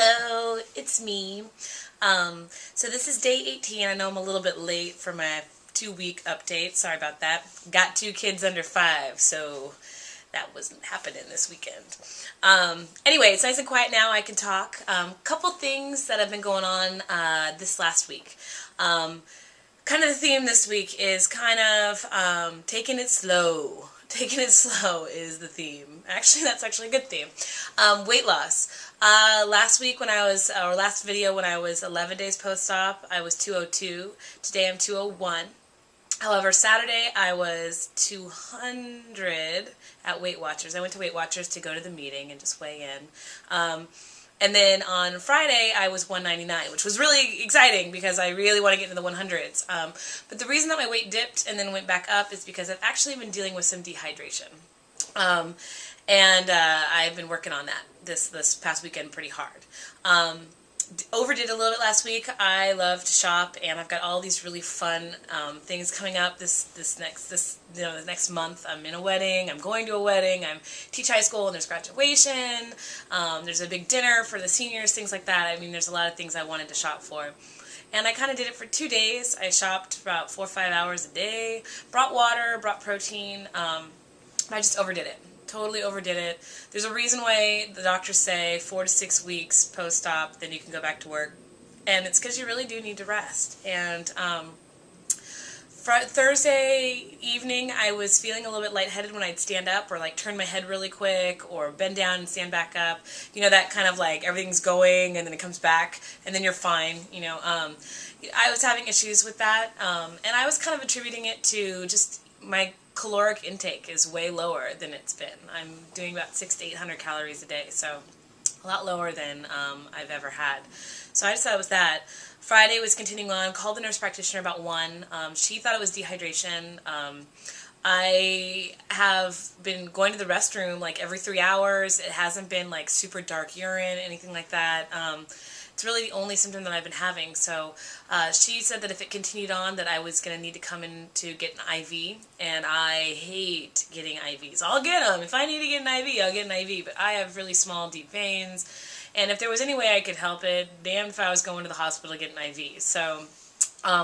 Hello, it's me. So this is day 18. I know I'm a little bit late for my 2-week update. Sorry about that. Got 2 kids under 5, so that wasn't happening this weekend. Anyway, it's nice and quiet now. I can talk. Couple things that have been going on this last week. Kind of the theme this week is kind of taking it slow. Taking it slow is the theme. Actually, that's actually a good theme. Weight loss. Last week when I was, or last video when I was 11 days post-op, I was 202. Today I'm 201. However, Saturday I was 200 at Weight Watchers. I went to Weight Watchers to go to the meeting and just weigh in. And then on Friday, I was 199, which was really exciting because I really want to get into the 100s. But the reason that my weight dipped and then went back up is because I've actually been dealing with some dehydration. And I've been working on that this past weekend pretty hard. Overdid a little bit last week. I love to shop, and I've got all these really fun things coming up the next month. I'm in a wedding. I'm going to a wedding. I'm teach high school, and there's graduation. There's a big dinner for the seniors, things like that. I mean, there's a lot of things I wanted to shop for. And I kind of did it for 2 days. I shopped about 4 or 5 hours a day. Brought water, brought protein. I just overdid it. Totally overdid it. There's a reason why the doctors say 4 to 6 weeks post-op, then you can go back to work. And it's because you really do need to rest. And Thursday evening, I was feeling a little bit lightheaded when I'd stand up or like turn my head really quick or bend down and stand back up. You know, that kind of like everything's going and then it comes back and then you're fine. You know, I was having issues with that. And I was kind of attributing it to just my caloric intake is way lower than it's been. I'm doing about 600 to 800 calories a day, so a lot lower than I've ever had. So I just thought it was that. Friday was continuing on, called the nurse practitioner about 1. She thought it was dehydration. I have been going to the restroom like every 3 hours. It hasn't been like super dark urine, anything like that. It's really the only symptom that I've been having. So she said that if it continued on that I was going to need to come in to get an IV, and I hate getting IVs. I'll get them. If I need to get an IV, I'll get an IV, but I have really small, deep veins, and if there was any way I could help it, damned if I was going to the hospital to get an IV. So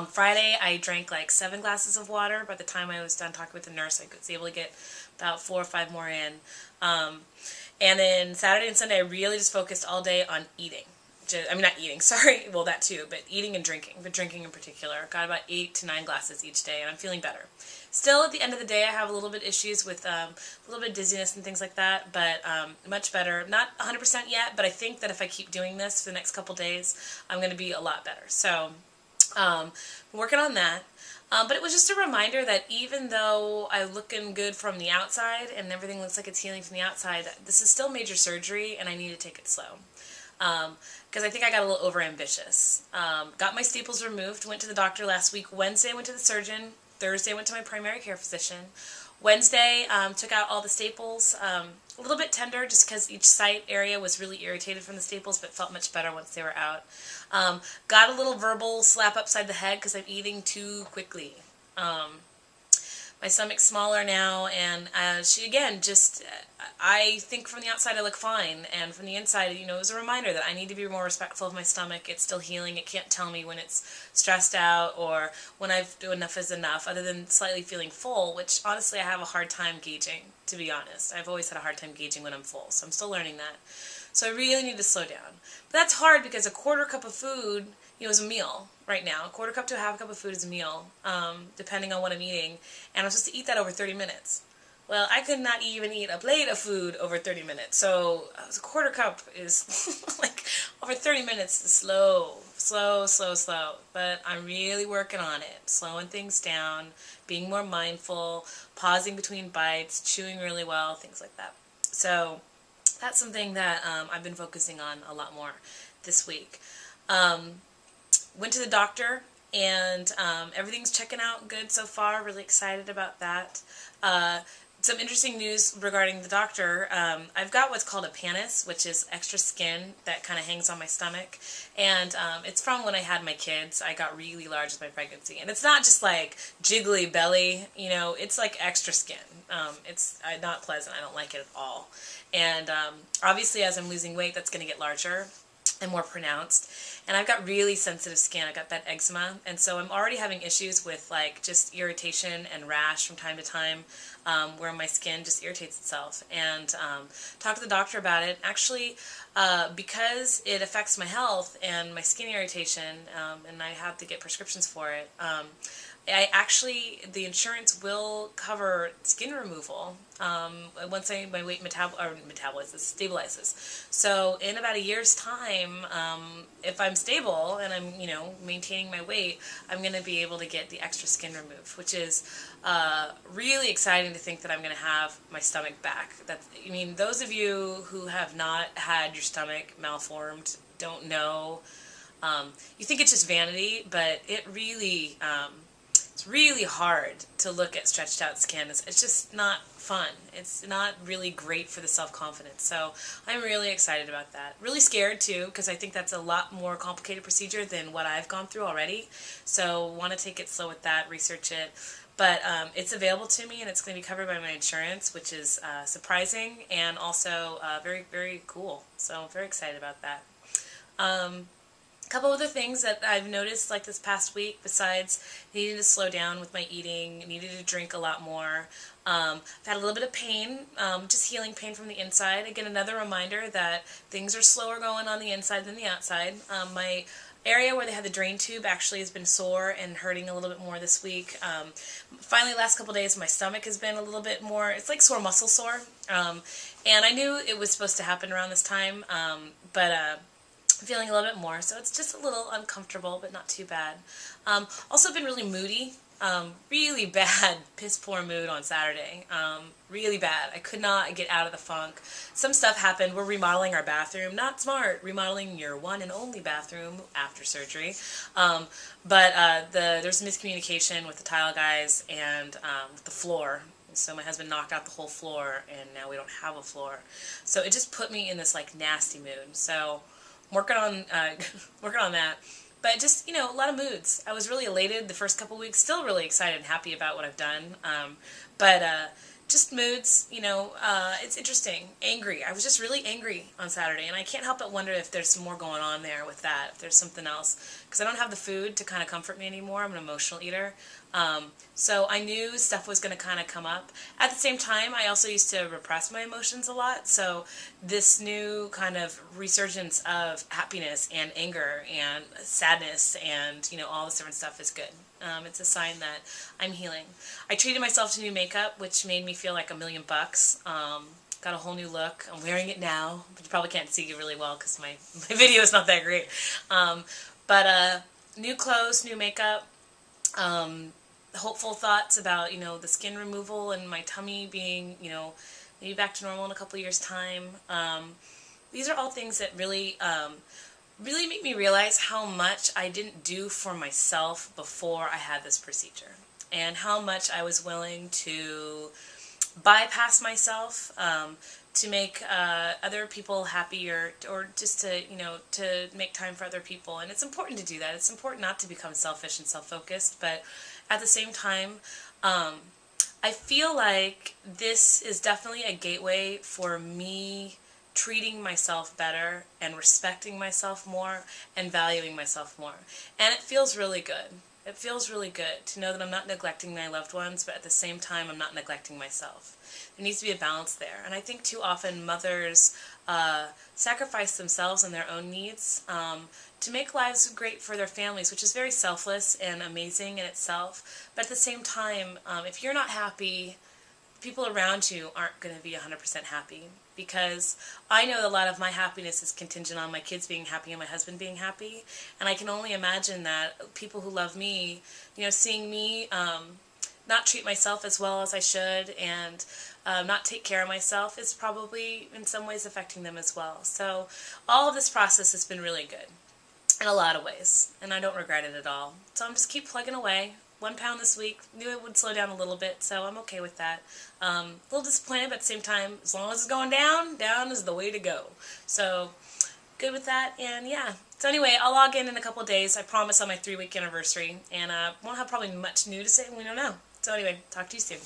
Friday I drank like 7 glasses of water. By the time I was done talking with the nurse, I was able to get about 4 or 5 more in. And then Saturday and Sunday I really just focused all day on eating. I mean, not eating, sorry, well that too, but eating and drinking, but drinking in particular. Got about 8 to 9 glasses each day, and I'm feeling better. Still, at the end of the day, I have a little bit issues with a little bit of dizziness and things like that, but much better. Not 100% yet, but I think that if I keep doing this for the next couple days, I'm going to be a lot better. So, working on that. But it was just a reminder that even though I'm looking good from the outside and everything looks like it's healing from the outside, this is still major surgery, and I need to take it slow. Because I think I got a little overambitious. Got my staples removed, went to the doctor last week. Wednesday, went to the surgeon. Thursday, went to my primary care physician. Wednesday, took out all the staples. A little bit tender just because each site area was really irritated from the staples, but felt much better once they were out. Got a little verbal slap upside the head because I'm eating too quickly. My stomach's smaller now, and she, again, just, I think from the outside I look fine, and from the inside, you know, it was a reminder that I need to be more respectful of my stomach. It's still healing. It can't tell me when it's stressed out or when I've done enough is enough, other than slightly feeling full, which honestly I have a hard time gauging, to be honest. I've always had a hard time gauging when I'm full, so I'm still learning that. So I really need to slow down. But that's hard because a quarter cup of food, you know, is a meal right now. A quarter cup to a half cup of food is a meal, depending on what I'm eating. And I'm supposed to eat that over 30 minutes. Well, I could not even eat a plate of food over 30 minutes. So a quarter cup is like over 30 minutes is slow. But I'm really working on it. Slowing things down, being more mindful, pausing between bites, chewing really well, things like that. So that's something that I've been focusing on a lot more this week. Went to the doctor, and everything's checking out good so far. Really excited about that. Some interesting news regarding the doctor. I've got what's called a pannus, which is extra skin that kind of hangs on my stomach. And it's from when I had my kids. I got really large with my pregnancy. And it's not just like jiggly belly, you know, it's like extra skin. It's not pleasant. I don't like it at all. And obviously as I'm losing weight, that's going to get larger. and more pronounced. And I've got really sensitive skin. I've got bad eczema, and so I'm already having issues with like just irritation and rash from time to time, where my skin just irritates itself. And talked to the doctor about it. Actually, because it affects my health and my skin irritation, and I have to get prescriptions for it. The insurance will cover skin removal once my weight stabilizes. So in about a year's time, if I'm stable and I'm maintaining my weight, I'm going to be able to get the extra skin removed, which is really exciting to think that I'm going to have my stomach back. Those of you who have not had your stomach malformed don't know. You think it's just vanity, but it's really hard to look at stretched out skin. It's just not fun. It's not really great for the self-confidence. So I'm really excited about that. Really scared too, because I think that's a lot more complicated procedure than what I've gone through already. So want to take it slow with that, research it. But it's available to me, and it's going to be covered by my insurance, which is surprising and also very, very cool. So I'm very excited about that. A couple other things that I've noticed like this past week, besides needing to slow down with my eating, needed to drink a lot more. I've had a little bit of pain, just healing pain from the inside. Again, another reminder that things are slower going on the inside than the outside. My area where they had the drain tube actually has been sore and hurting a little bit more this week. Finally, the last couple days, my stomach has been a little bit more, it's like sore muscle sore. And I knew it was supposed to happen around this time, but feeling a little bit more, so it's just a little uncomfortable, but not too bad. Also been really moody, really bad, piss poor mood on Saturday. Really bad. I could not get out of the funk. Some stuff happened. We're remodeling our bathroom. Not smart. Remodeling your one and only bathroom after surgery. There's miscommunication with the tile guys and with the floor. So my husband knocked out the whole floor, and now we don't have a floor. So it just put me in this like nasty mood. So working on that, but just a lot of moods. I was really elated the first couple weeks, still really excited and happy about what I've done, but just moods. It's interesting. Angry. I was just really angry on Saturday, and I can't help but wonder if there's some more going on there with that. If there's something else, because I don't have the food to kind of comfort me anymore. I'm an emotional eater. So I knew stuff was going to kind of come up. At the same time, I also used to repress my emotions a lot, so this new kind of resurgence of happiness and anger and sadness and, all this different stuff is good. It's a sign that I'm healing. I treated myself to new makeup, which made me feel like $1,000,000. Got a whole new look. I'm wearing it now, but you probably can't see it really well because my video is not that great. New clothes, new makeup. Hopeful thoughts about, the skin removal and my tummy being, maybe back to normal in a couple years' time. These are all things that really make me realize how much I didn't do for myself before I had this procedure, and how much I was willing to bypass myself to make other people happier, or just to make time for other people. And it's important to do that. It's important not to become selfish and self-focused, but at the same time, I feel like this is definitely a gateway for me treating myself better and respecting myself more and valuing myself more. And it feels really good. It feels really good to know that I'm not neglecting my loved ones, but at the same time I'm not neglecting myself. There needs to be a balance there. And I think too often mothers sacrifice themselves and their own needs to make lives great for their families, which is very selfless and amazing in itself. But at the same time, if you're not happy, people around you aren't going to be 100% happy, because I know that a lot of my happiness is contingent on my kids being happy and my husband being happy, and I can only imagine that people who love me, seeing me not treat myself as well as I should and not take care of myself is probably in some ways affecting them as well. So all of this process has been really good in a lot of ways, and I don't regret it at all. So I'm just keep plugging away. 1 pound this week. Knew it would slow down a little bit, so I'm okay with that. A little disappointed, but at the same time, as long as it's going down, down is the way to go. So, good with that, and yeah. So anyway, I'll log in a couple of days. I promise on my 3-week anniversary, and won't have probably much new to say. We don't know. So anyway, talk to you soon.